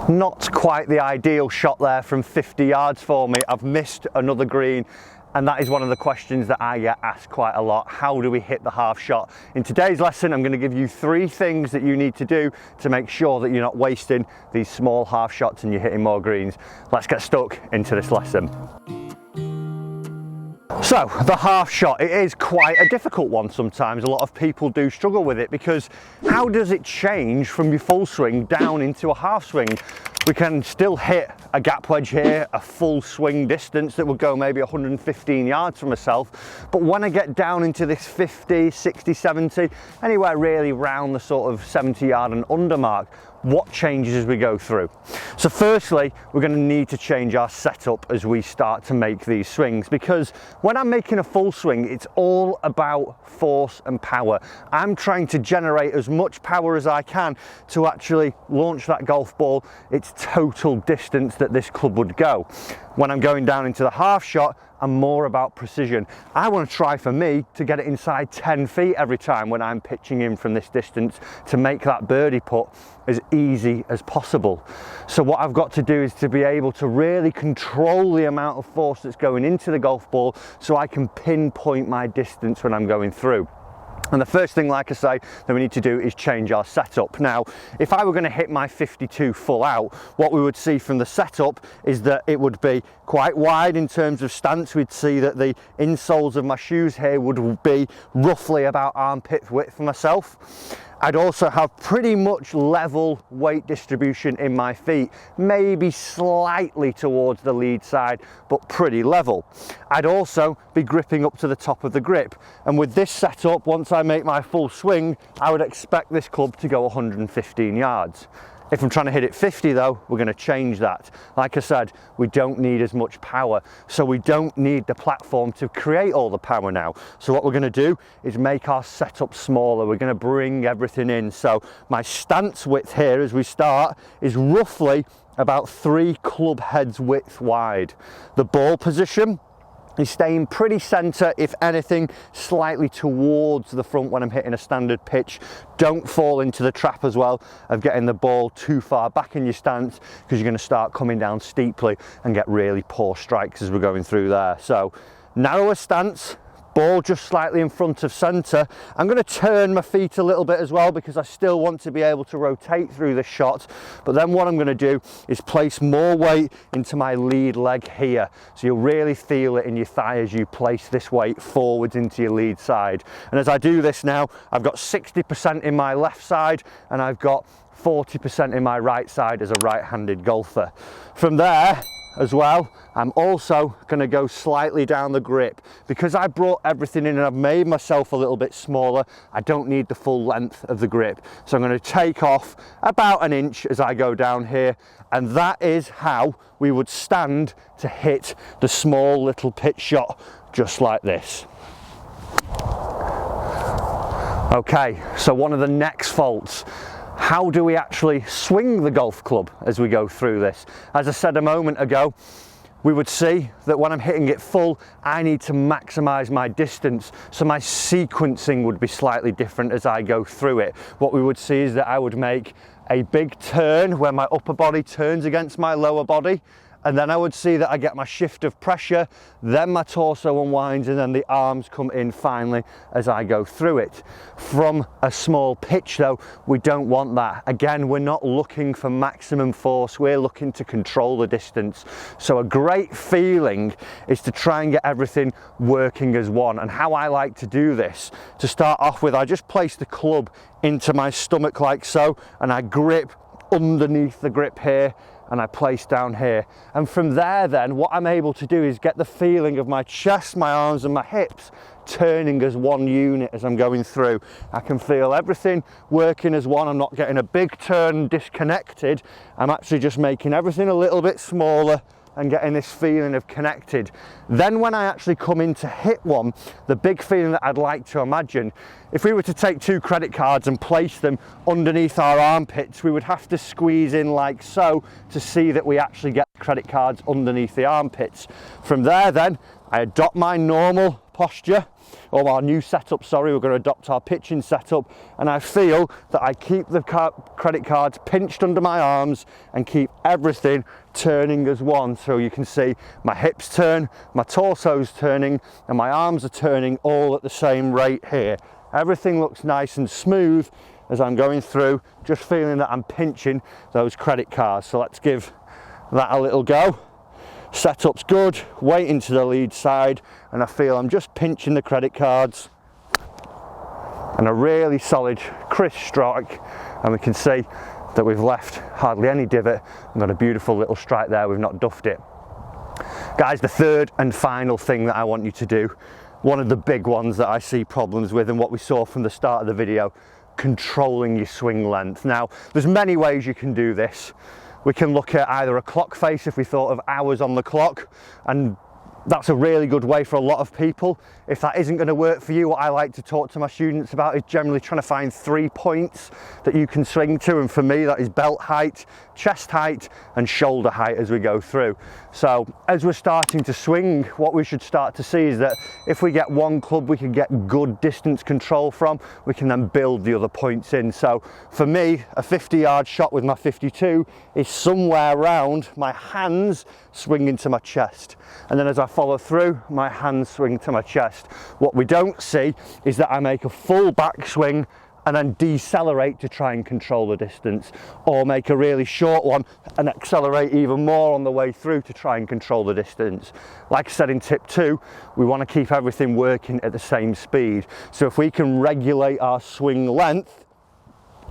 Not quite the ideal shot there from 50 yards for me. I've missed another green, and that is one of the questions that I get asked quite a lot. How do we hit the half shot? In today's lesson, I'm going to give you 3 things that you need to do to make sure that you're not wasting these small half shots and you're hitting more greens. Let's get stuck into this lesson. So, the half shot, it is quite a difficult one sometimes. A lot of people do struggle with it because how does it change from your full swing down into a half swing? We can still hit a gap wedge here, a full swing distance that would go maybe 115 yards from myself. But when I get down into this 50, 60, 70, anywhere really round the sort of 70 yard and under mark, what changes as we go through? So firstly, we're going to need to change our setup as we start to make these swings, because when I'm making a full swing, it's all about force and power. I'm trying to generate as much power as I can to actually launch that golf ball its total distance that this club would go. When I'm going down into the half shot, I'm more about precision. I want to try, for me, to get it inside 10 feet every time when I'm pitching in from this distance to make that birdie putt as easy as possible. So what I've got to do is to be able to really control the amount of force that's going into the golf ball so I can pinpoint my distance when I'm going through. And the first thing, like I say, that we need to do is change our setup. Now, if I were going to hit my 52 full out, what we would see from the setup is that it would be quite wide in terms of stance. We'd see that the insoles of my shoes here would be roughly about armpit width for myself. I'd also have pretty much level weight distribution in my feet, maybe slightly towards the lead side, but pretty level. I'd also be gripping up to the top of the grip. And with this setup, once I make my full swing, I would expect this club to go 115 yards. If I'm trying to hit it 50 though, we're going to change that. Like I said, we don't need as much power, so we don't need the platform to create all the power now. So what we're going to do is make our setup smaller. We're going to bring everything in. So my stance width here as we start is roughly about 3 club heads width wide. The ball position is staying pretty centre, if anything slightly towards the front when I'm hitting a standard pitch. Don't fall into the trap as well of getting the ball too far back in your stance, because you're going to start coming down steeply and get really poor strikes as we're going through there. So narrower stance, ball just slightly in front of centre. I'm going to turn my feet a little bit as well because I still want to be able to rotate through the shot. But then what I'm going to do is place more weight into my lead leg here. So you'll really feel it in your thigh as you place this weight forwards into your lead side. And as I do this now, I've got 60% in my left side and I've got 40% in my right side as a right-handed golfer. From there, as well, I'm also going to go slightly down the grip. Because I brought everything in and I've made myself a little bit smaller, I don't need the full length of the grip. So I'm going to take off about 1 inch as I go down here, and that is how we would stand to hit the small little pitch shot, just like this. Okay, so one of the next faults. How do we actually swing the golf club as we go through this? As I said a moment ago, we would see that when I'm hitting it full, I need to maximize my distance. So my sequencing would be slightly different as I go through it. What we would see is that I would make a big turn where my upper body turns against my lower body. And then I would see that I get my shift of pressure, then my torso unwinds, and then the arms come in finally as I go through it. From a small pitch though, we don't want that. Again, we're not looking for maximum force, we're looking to control the distance. So a great feeling is to try and get everything working as one. And how I like to do this, to start off with, I just place the club into my stomach like so, and I grip underneath the grip here, and I place down here. And from there then, what I'm able to do is get the feeling of my chest, my arms and my hips turning as one unit as I'm going through. I can feel everything working as one. I'm not getting a big turn disconnected. I'm actually just making everything a little bit smaller and getting this feeling of connected. Then when I actually come in to hit one, the big feeling that I'd like to imagine, if we were to take 2 credit cards and place them underneath our armpits, we would have to squeeze in like so to see that we actually get credit cards underneath the armpits. From there then, I adopt my normal posture, or our new setup, sorry, we're going to adopt our pitching setup, and I feel that I keep the credit cards pinched under my arms and keep everything turning as one. So you can see my hips turn, my torso's turning, and my arms are turning all at the same rate here. Everything looks nice and smooth as I'm going through, just feeling that I'm pinching those credit cards. So let's give that a little go. Setup's good, weighting to the lead side, and I feel I'm just pinching the credit cards, and a really solid crisp strike, and we can see that we've left hardly any divot and got a beautiful little strike there. We've not duffed it. Guys, the third and final thing that I want you to do, one of the big ones that I see problems with, and what we saw from the start of the video, controlling your swing length. Now, there's many ways you can do this. We can look at either a clock face if we thought of hours on the clock, and that's a really good way for a lot of people. If that isn't going to work for you, what I like to talk to my students about is generally trying to find 3 points that you can swing to, and for me that is belt height, chest height and shoulder height as we go through. So as we're starting to swing, what we should start to see is that if we get one club we can get good distance control from, we can then build the other points in. So for me, a 50-yard shot with my 52 is somewhere around my hands swinging to my chest, and then as I follow through, my hands swing to my chest. What we don't see is that I make a full backswing and then decelerate to try and control the distance, or make a really short one and accelerate even more on the way through to try and control the distance. Like I said in tip 2, we want to keep everything working at the same speed. So if we can regulate our swing length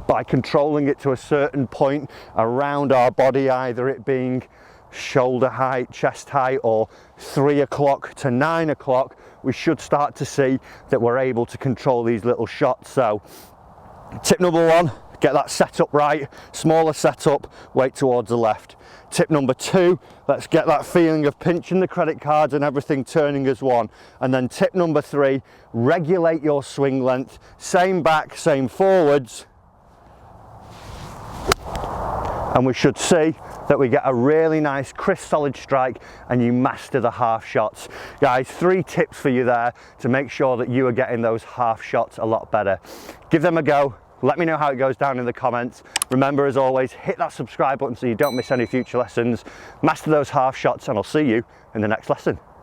by controlling it to a certain point around our body, either it being shoulder height, chest height, or 3 o'clock to 9 o'clock, we should start to see that we're able to control these little shots. So tip number 1, get that setup right, smaller setup, weight towards the left. Tip number 2, let's get that feeling of pinching the credit cards and everything turning as one. And then tip number 3, regulate your swing length, same back, same forwards, and we should see that we get a really nice crisp solid strike and you master the half shots. Guys, 3 tips for you there to make sure that you are getting those half shots a lot better. Give them a go. Let me know how it goes down in the comments. Remember, as always, hit that subscribe button so you don't miss any future lessons. Master those half shots, and I'll see you in the next lesson.